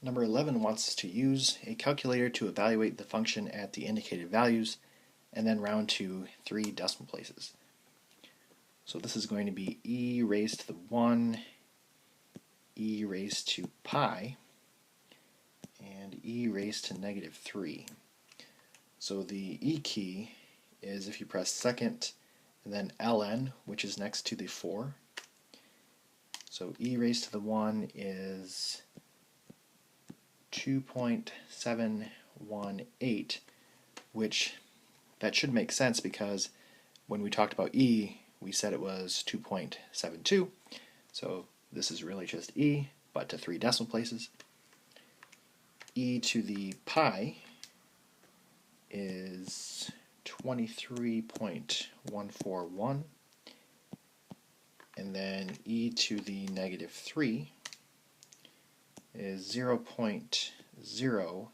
Number 11 wants us to use a calculator to evaluate the function at the indicated values and then round to 3 decimal places. So this is going to be e raised to the 1, e raised to pi, and e raised to negative 3. So the e key is if you press second and then ln, which is next to the 4. So e raised to the 1 is 2.718, which that should make sense because when we talked about e, we said it was 2.72. So this is really just e, but to 3 decimal places. E to the pi is 23.141, and then e to the negative 3 is 0.050.